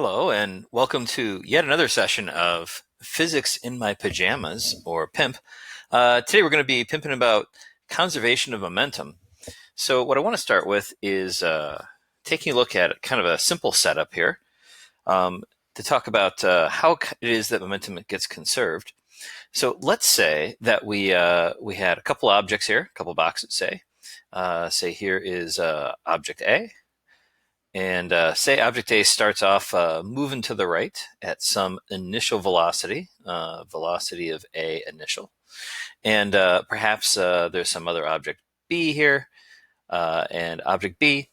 Hello, and welcome to yet another session of Physics in My Pajamas, or PIMP. Today we're going to be pimping about conservation of momentum. So what I want to start with is taking a look at kind of a simple setup here to talk about how it is that momentum gets conserved. So let's say that we had a couple objects here, a couple boxes, say here is object A. And say object A starts off moving to the right at some initial velocity, velocity of A initial. And perhaps there's some other object B here, and object B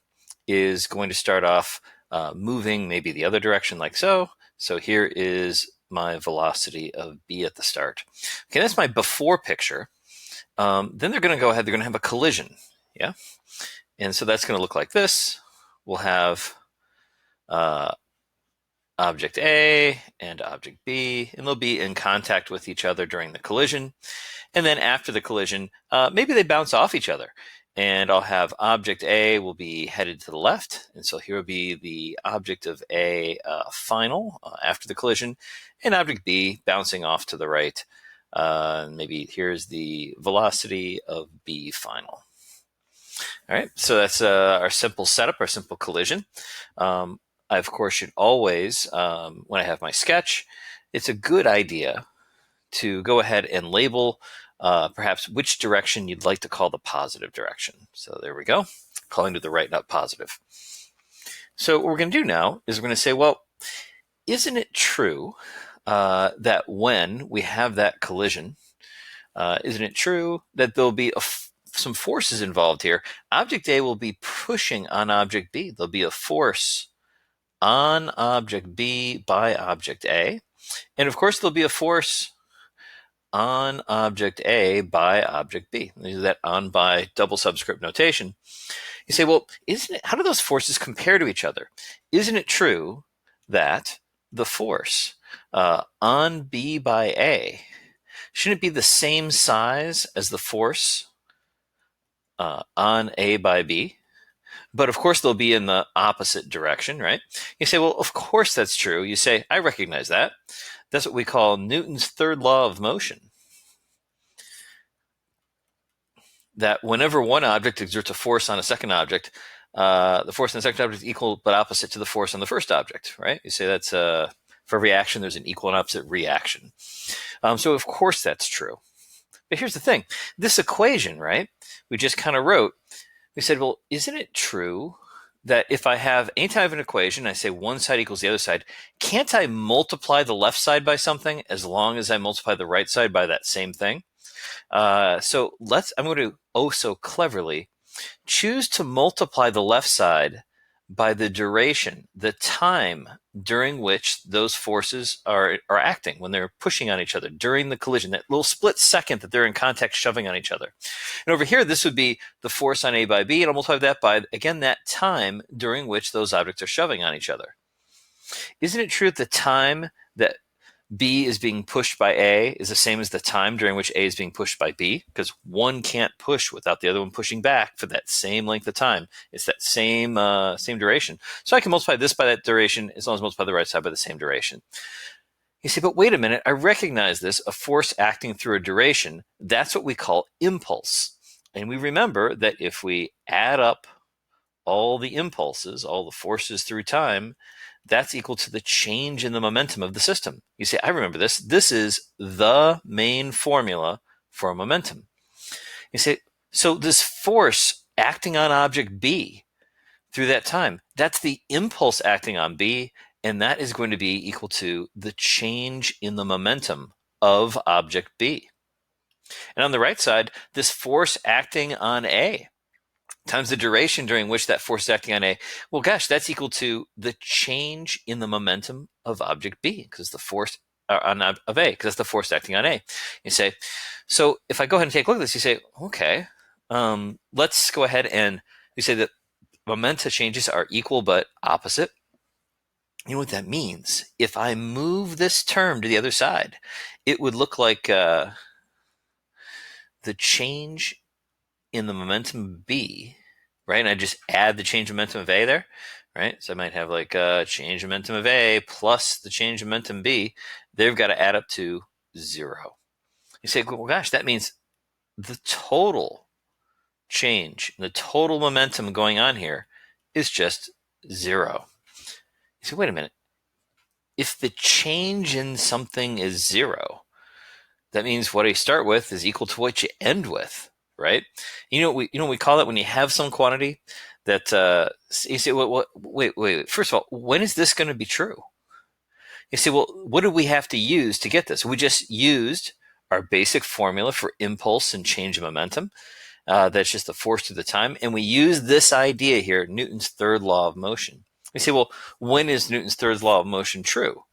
is going to start off moving maybe the other direction like so. So here is my velocity of B at the start. Okay, that's my before picture. Then they're going to go ahead, they're going to have a collision. Yeah. And so that's going to look like this. We'll have uh, object A and object B, and they'll be in contact with each other during the collision. And then after the collision, maybe they bounce off each other. And I'll have object A will be headed to the left. And so here will be the object of A final after the collision, and object B bouncing off to the right. Maybe here's the velocity of B final. All right, so that's our simple setup, our simple collision. I, of course, should always, when I have my sketch, it's a good idea to go ahead and label perhaps which direction you'd like to call the positive direction. So there we go, calling to the right, not positive. So what we're going to do now is we're going to say, well, isn't it true that when we have that collision, isn't it true that there'll be some forces involved here? Object A will be pushing on object B. There'll be a force on object B by object A. And of course, there'll be a force on object A by object B. Use that on by double subscript notation. You say, well, how do those forces compare to each other? Isn't it true that the force on B by A, shouldn't it be the same size as the force on A by B? But of course, they'll be in the opposite direction, right? You say, well, of course that's true. You say, I recognize that. That's what we call Newton's third law of motion. That whenever one object exerts a force on a second object, the force on the second object is equal but opposite to the force on the first object, right? You say that's for every action, there's an equal and opposite reaction. So of course that's true. But here's the thing. This equation, right, we just kind of wrote, we said, well, isn't it true that if I have any type of an equation, I say one side equals the other side, can't I multiply the left side by something as long as I multiply the right side by that same thing? So I'm going to, oh so cleverly, choose to multiply the left side by the duration, the time during which those forces are acting, when they're pushing on each other during the collision, that little split second that they're in contact shoving on each other. And over here, this would be the force on A by B, and I'll multiply that by, again, that time during which those objects are shoving on each other. Isn't it true that the time that B is being pushed by A is the same as the time during which A is being pushed by B? Because one can't push without the other one pushing back for that same length of time. It's that same duration. So I can multiply this by that duration as long as I multiply the right side by the same duration. You say, but wait a minute, I recognize this, a force acting through a duration. That's what we call impulse. And we remember that if we add up all the impulses, all the forces through time, that's equal to the change in the momentum of the system. You say, I remember this. This is the main formula for momentum. You say, so this force acting on object B through that time, that's the impulse acting on B, and that is going to be equal to the change in the momentum of object B. And on the right side, this force acting on A times the duration during which that force is acting on A, well, gosh, that's equal to the change in the momentum of object B, because the force of A, because that's the force acting on A. You say, so if I go ahead and take a look at this, you say, okay, let's go ahead and you say that momenta changes are equal but opposite. You know what that means? If I move this term to the other side, it would look like the change in the momentum B, right? And I just add the change momentum of A there, right? So I might have like change momentum of A plus the change momentum B. They've got to add up to 0. You say, well, gosh, that means the total change, the total momentum going on here is just 0. You say, wait a minute. If the change in something is 0, that means what I start with is equal to what you end with, right? We call it when you have some quantity that you say, well, wait. First of all, when is this going to be true? You say, well, what do we have to use to get this? We just used our basic formula for impulse and change of momentum. That's just the force through the time. And we use this idea here, Newton's third law of motion. You say, well, when is Newton's third law of motion true?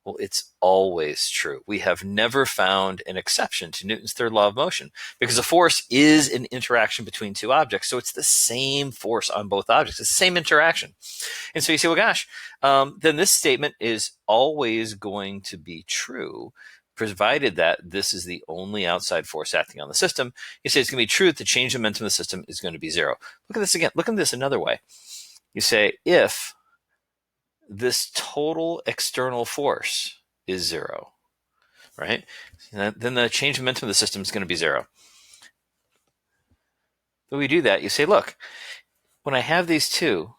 Well, it's always true. We have never found an exception to Newton's third law of motion because a force is an interaction between two objects. So it's the same force on both objects. It's the same interaction. And so you say, well, gosh, then this statement is always going to be true, provided that this is the only outside force acting on the system. You say it's going to be true that the change in momentum of the system is going to be 0. Look at this again. Look at this another way. You say if this total external force is 0, right? Then the change in momentum of the system is going to be 0. When we do that, you say, look, when I have these two,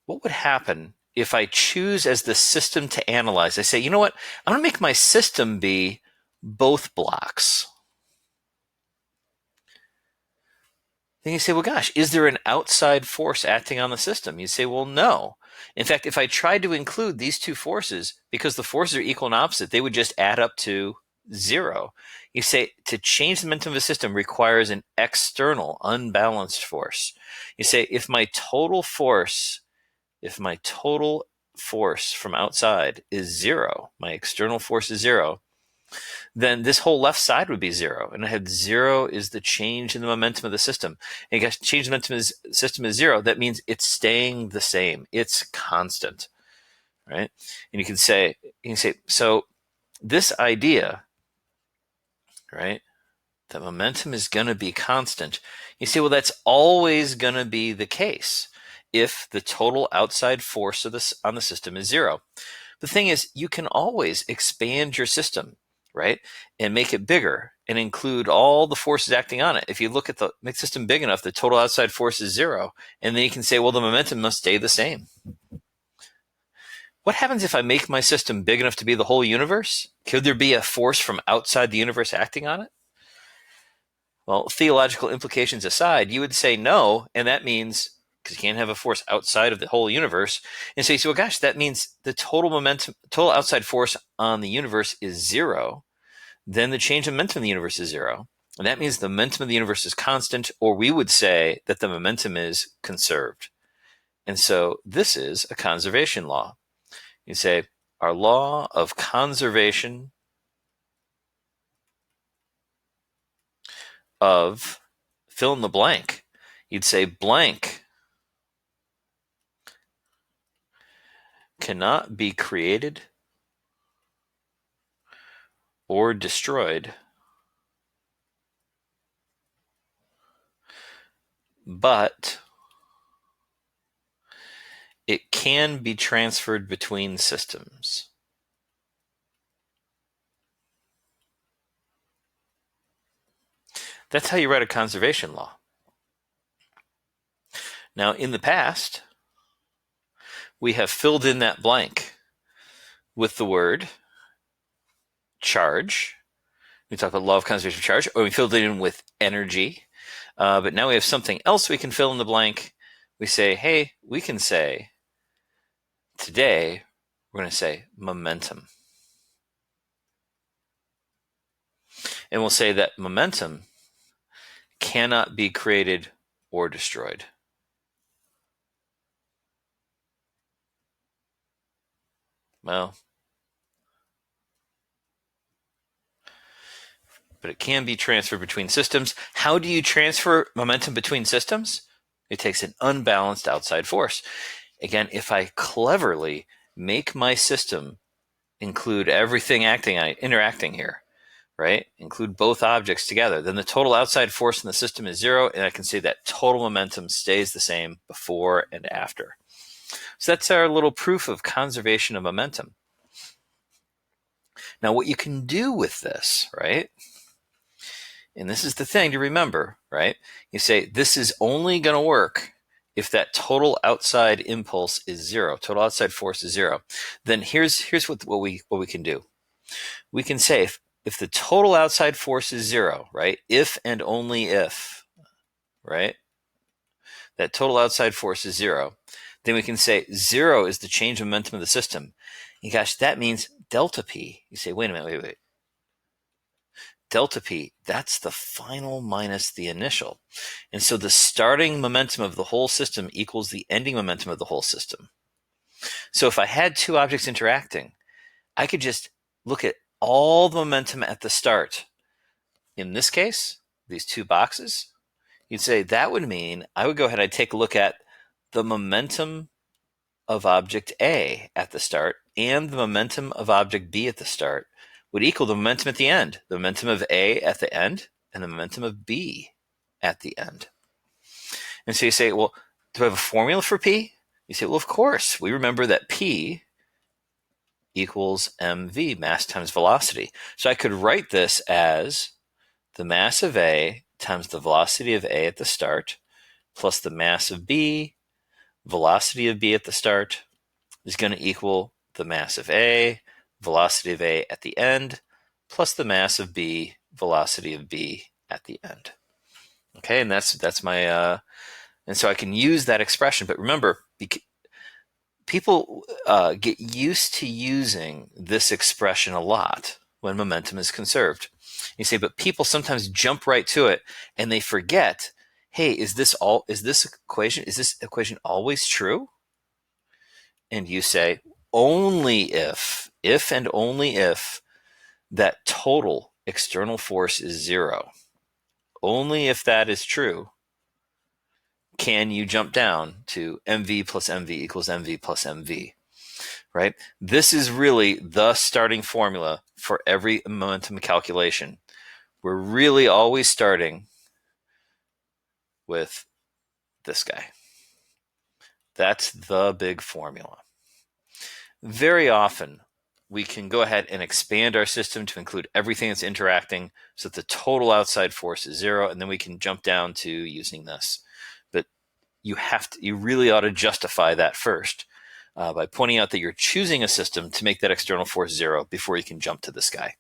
what would happen if I choose as the system to analyze? I say, you know what? I'm going to make my system be both blocks. Then you say, well, gosh, is there an outside force acting on the system? You say, well, no. In fact, if I tried to include these two forces, because the forces are equal and opposite, they would just add up to 0. You say to change the momentum of a system requires an external, unbalanced force. You say if my total force from outside is 0, my external force is 0, then this whole left side would be 0. And I had 0 is the change in the momentum of the system. And you change the momentum of the system is 0. That means it's staying the same. It's constant, right? And you can say, so this idea, right, that momentum is going to be constant. You say, well, that's always going to be the case if the total outside force on the system is 0. The thing is, you can always expand your system, right, and make it bigger and include all the forces acting on it. If you look at make the system big enough, the total outside force is 0, and then you can say, well, the momentum must stay the same. What happens if I make my system big enough to be the whole universe? Could there be a force from outside the universe acting on it? Well, theological implications aside, you would say no, and that means, because you can't have a force outside of the whole universe, and so you say, well, gosh, that means the total outside force on the universe is 0, then the change in momentum of the universe is 0, and that means the momentum of the universe is constant, or we would say that the momentum is conserved. And so this is a conservation law. You say, our law of conservation of fill in the blank. You'd say blank cannot be created or destroyed, but it can be transferred between systems. That's how you write a conservation law. Now, in the past, we have filled in that blank with the word charge. We talk about law of conservation of charge, or we filled it in with energy. But now we have something else we can fill in the blank. We say, hey, we can say, today, we're going to say momentum. And we'll say that momentum cannot be created or destroyed. Well, but it can be transferred between systems. How do you transfer momentum between systems? It takes an unbalanced outside force. Again, if I cleverly make my system include everything interacting here, right? Include both objects together. Then the total outside force in the system is 0, and I can say that total momentum stays the same before and after. So that's our little proof of conservation of momentum. Now, what you can do with this, right? And this is the thing to remember, right? You say this is only going to work if that total outside impulse is 0, total outside force is 0. Then here's what we can do. We can say if the total outside force is 0, right? If and only if, right? That total outside force is 0. Then we can say 0 is the change of momentum of the system. And gosh, that means delta P. You say, wait a minute, wait. Delta P, that's the final minus the initial. And so the starting momentum of the whole system equals the ending momentum of the whole system. So if I had two objects interacting, I could just look at all the momentum at the start. In this case, these two boxes, you'd say that would mean I would go ahead and I'd take a look at the momentum of object A at the start and the momentum of object B at the start would equal the momentum at the end, the momentum of A at the end and the momentum of B at the end. And so you say, well, do I have a formula for P? You say, well, of course. We remember that P equals mv, mass times velocity. So I could write this as the mass of A times the velocity of A at the start plus the mass of B, velocity of B at the start, is going to equal the mass of A, velocity of A at the end, plus the mass of B, velocity of B at the end. Okay, and that's my, and so I can use that expression. But remember, people get used to using this expression a lot when momentum is conserved. You say, but people sometimes jump right to it and they forget, hey, is this equation always true? And you say, only if and only if that total external force is 0. Only if that is true can you jump down to mv plus mv equals mv plus mv, right? This is really the starting formula for every momentum calculation. We're really always starting with this guy. That's the big formula. Very often, we can go ahead and expand our system to include everything that's interacting so that the total outside force is 0, and then we can jump down to using this. But you really ought to justify that first by pointing out that you're choosing a system to make that external force 0 before you can jump to this guy.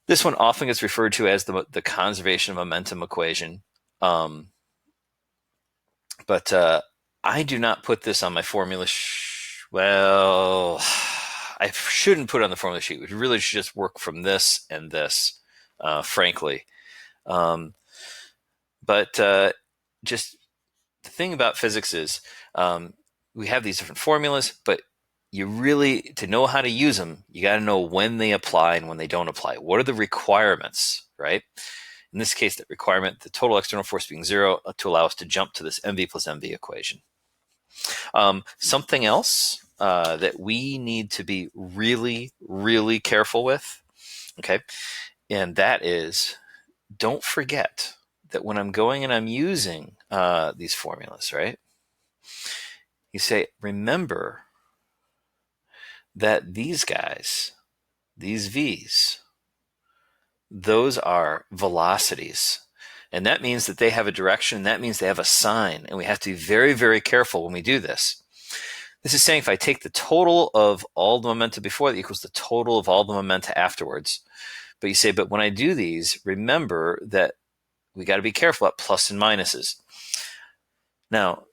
This one often gets referred to as the conservation of momentum equation. But I do not put this on my formula. Well, I shouldn't put it on the formula sheet. We really should just work from this and this, frankly. But just the thing about physics is we have these different formulas, but you really, to know how to use them, you got to know when they apply and when they don't apply. What are the requirements, right? In this case, the requirement, the total external force being 0 to allow us to jump to this mv plus mv equation. Something else that we need to be really, really careful with, okay, and that is, don't forget that when I'm going and I'm using these formulas, right, you say, remember that these guys, these V's, those are velocities. And that means that they have a direction. That means they have a sign. And we have to be very, very careful when we do this. This is saying if I take the total of all the momenta before that equals the total of all the momenta afterwards. But you say, but when I do these, remember that we got to be careful about plus and minuses. Now,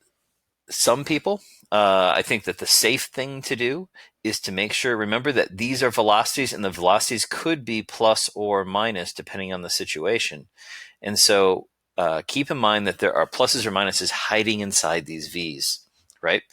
some people, I think that the safe thing to do is to make sure, remember that these are velocities and the velocities could be plus or minus depending on the situation. And so keep in mind that there are pluses or minuses hiding inside these V's, right?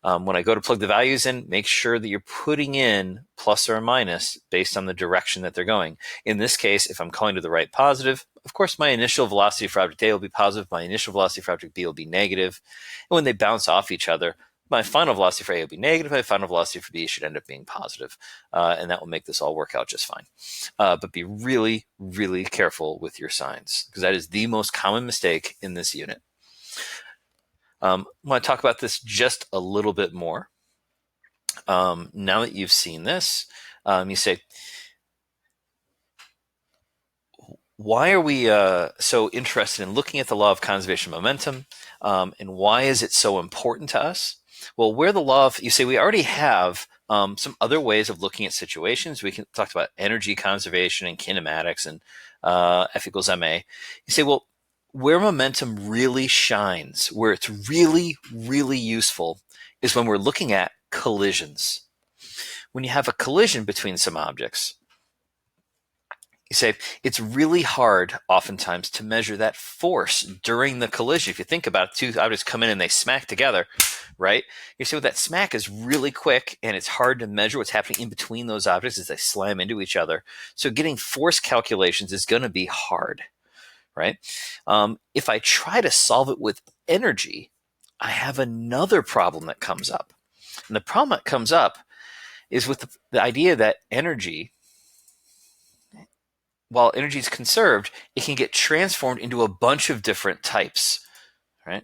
When I go to plug the values in, make sure that you're putting in plus or minus based on the direction that they're going. In this case, if I'm calling to the right positive, of course, my initial velocity for object A will be positive. My initial velocity for object B will be negative. And when they bounce off each other, my final velocity for A will be negative. My final velocity for B should end up being positive, and that will make this all work out just fine. But be really, really careful with your signs because that is the most common mistake in this unit. I want to talk about this just a little bit more. Now that you've seen this, you say, why are we so interested in looking at the law of conservation of momentum, and why is it so important to us? Well, where the law of, you say we already have some other ways of looking at situations. We can talk about energy conservation and kinematics and F equals ma. You say, well, where momentum really shines, where it's really, really useful, is when we're looking at collisions. When you have a collision between some objects, you say it's really hard oftentimes to measure that force during the collision. If you think about it, two objects come in and they smack together, right? You say, well, that smack is really quick and it's hard to measure what's happening in between those objects as they slam into each other. So getting force calculations is going to be hard, right? If I try to solve it with energy, I have another problem that comes up. And the problem that comes up is with the idea that energy, while energy is conserved, it can get transformed into a bunch of different types, right?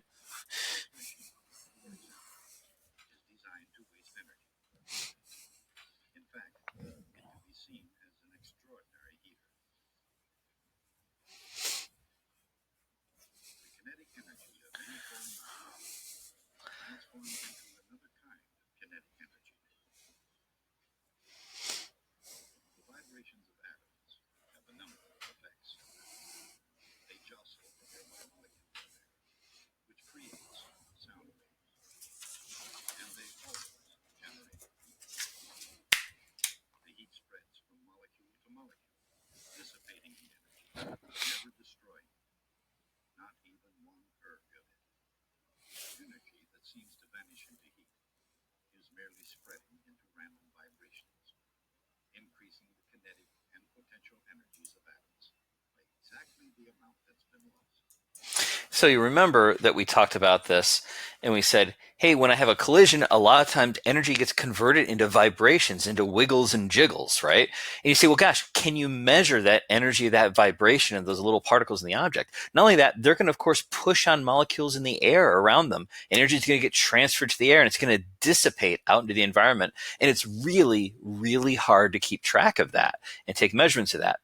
So you remember that we talked about this and we said, hey, when I have a collision, a lot of times energy gets converted into vibrations, into wiggles and jiggles, right? And you say, well, gosh, can you measure that energy, that vibration of those little particles in the object? Not only that, they're going to, of course, push on molecules in the air around them. Energy is going to get transferred to the air and it's going to dissipate out into the environment. And it's really, really hard to keep track of that and take measurements of that.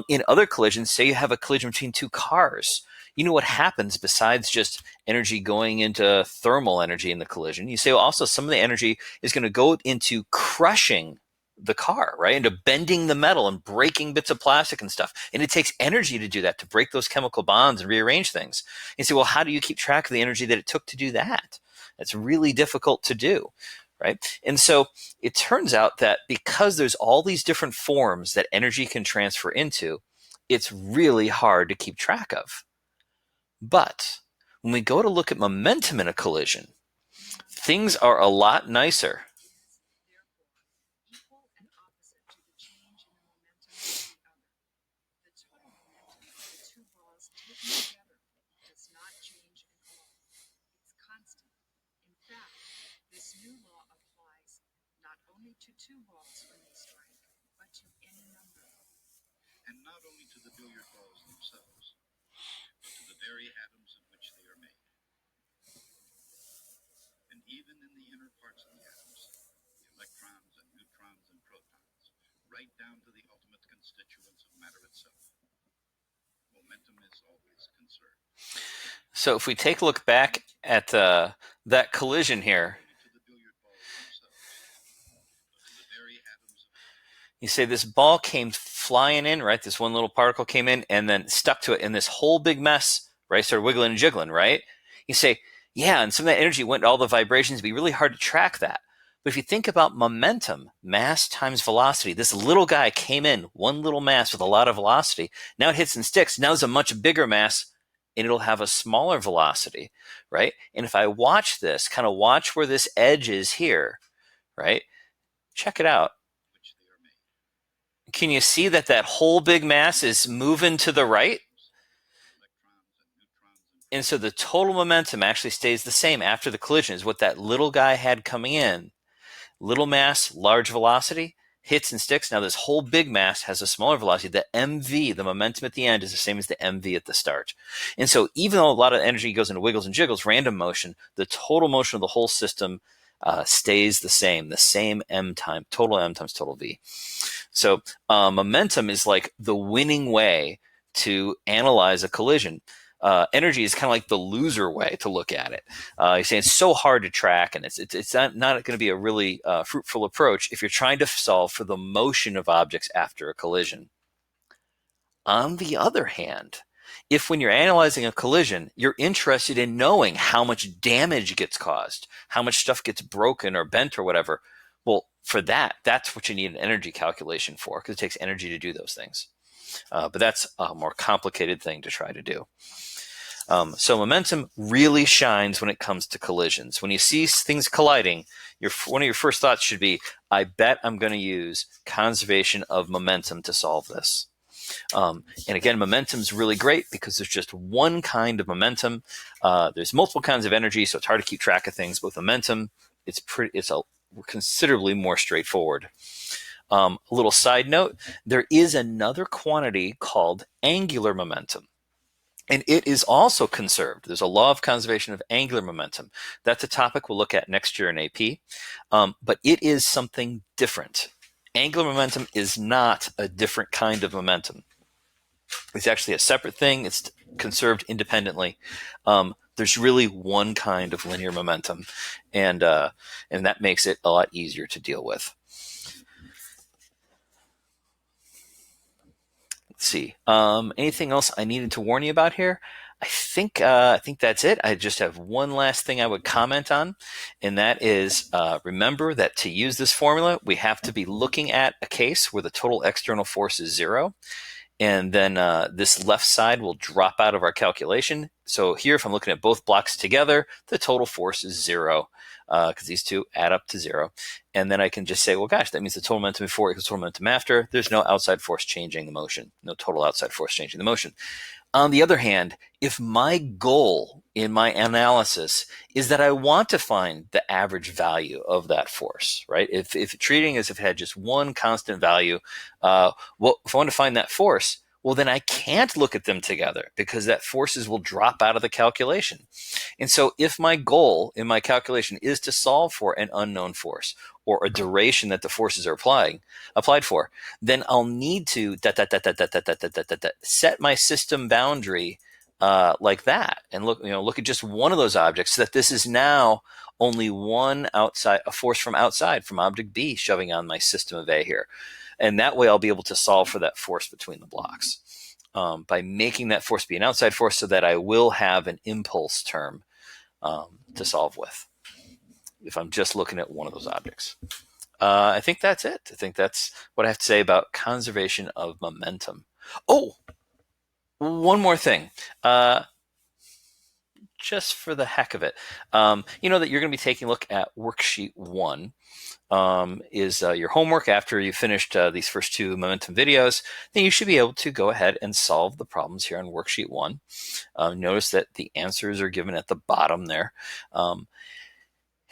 In other collisions, say you have a collision between two cars, you know what happens besides just energy going into thermal energy in the collision. You say, well, also some of the energy is going to go into crushing the car, right? Into bending the metal and breaking bits of plastic and stuff. And it takes energy to do that, to break those chemical bonds and rearrange things. And you say, well, how do you keep track of the energy that it took to do that? It's really difficult to do, right? And so it turns out that because there's all these different forms that energy can transfer into, it's really hard to keep track of. But when we go to look at momentum in a collision, things are a lot nicer. So if we take a look back at that collision here, you say this ball came flying in, right? This one little particle came in and then stuck to it, and this whole big mess, right, started wiggling and jiggling, right? You say, yeah, and some of that energy went to all the vibrations. It'd be really hard to track that. But if you think about momentum, mass times velocity, this little guy came in, one little mass with a lot of velocity. Now it hits and sticks. Now there's a much bigger mass, and it'll have a smaller velocity, right? And if I watch this, kind of watch where this edge is here, right? Check it out. Can you see that that whole big mass is moving to the right? And so the total momentum actually stays the same after the collision as what that little guy had coming in. Little mass, large velocity, hits and sticks. Now this whole big mass has a smaller velocity. The MV, the momentum at the end, is the same as the MV at the start. And so even though a lot of energy goes into wiggles and jiggles, random motion, the total motion of the whole system stays the same M time, total M times total V. So momentum is like the winning way to analyze a collision. Energy is kind of like the loser way to look at it. You're saying it's so hard to track, and it's not going to be a really fruitful approach if you're trying to solve for the motion of objects after a collision. On the other hand, if when you're analyzing a collision, you're interested in knowing how much damage gets caused, how much stuff gets broken or bent or whatever, well, for that's what you need an energy calculation for, because it takes energy to do those things. But that's a more complicated thing to try to do. So momentum really shines when it comes to collisions. When you see things colliding, one of your first thoughts should be, I bet I'm going to use conservation of momentum to solve this. And again, momentum is really great because there's just one kind of momentum. There's multiple kinds of energy, so it's hard to keep track of things. But with momentum, it's considerably more straightforward. A little side note, there is another quantity called angular momentum. And it is also conserved. There's a law of conservation of angular momentum. That's a topic we'll look at next year in AP. But it is something different. Angular momentum is not a different kind of momentum. It's actually a separate thing. It's conserved independently. There's really one kind of linear momentum, and that makes it a lot easier to deal with. Let's see. Anything else I needed to warn you about here? I think that's it. I just have one last thing I would comment on, and that is remember that to use this formula, we have to be looking at a case where the total external force is 0, and then this left side will drop out of our calculation. So here, if I'm looking at both blocks together, the total force is 0 because these two add up to 0. And then I can just say, well, gosh, that means the total momentum before equals total momentum after. There's no outside force changing the motion, no total outside force changing the motion. On the other hand, if my goal in my analysis is that I want to find the average value of that force, right? If treating as if it had just one constant value, well, if I want to find that force, well, then I can't look at them together because that forces will drop out of the calculation. And so if my goal in my calculation is to solve for an unknown force or a duration that the forces are applied for, then I'll need to set my system boundary like that, and look at just one of those objects, so that this is now only a force from outside, from object B, shoving on my system of A here. And that way I'll be able to solve for that force between the blocks by making that force be an outside force, so that I will have an impulse term to solve with if I'm just looking at one of those objects. I think that's it. I think that's what I have to say about conservation of momentum. Oh, one more thing. Just for the heck of it, you know that you're going to be taking a look at worksheet 1. Is your homework after you finished these first 2 momentum videos. Then you should be able to go ahead and solve the problems here on worksheet 1. Notice that the answers are given at the bottom there.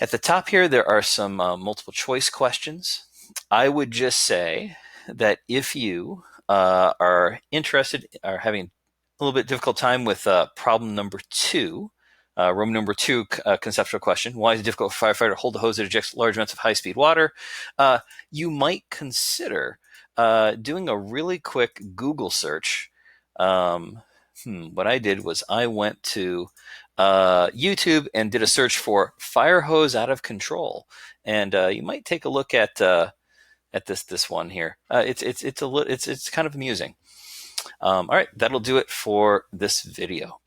At the top here, there are some multiple choice questions. I would just say that if you are interested, are having a little bit difficult time with problem number 2, Roman number 2 conceptual question, why is it difficult for a firefighter to hold the hose that ejects large amounts of high-speed water? You might consider doing a really quick Google search. What I did was I went to YouTube and did a search for fire hose out of control, and you might take a look at this one here. It's kind of amusing. All right, that'll do it for this video.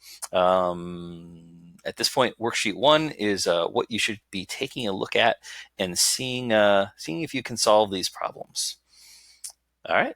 At this point, worksheet 1 is what you should be taking a look at and seeing if you can solve these problems. All right.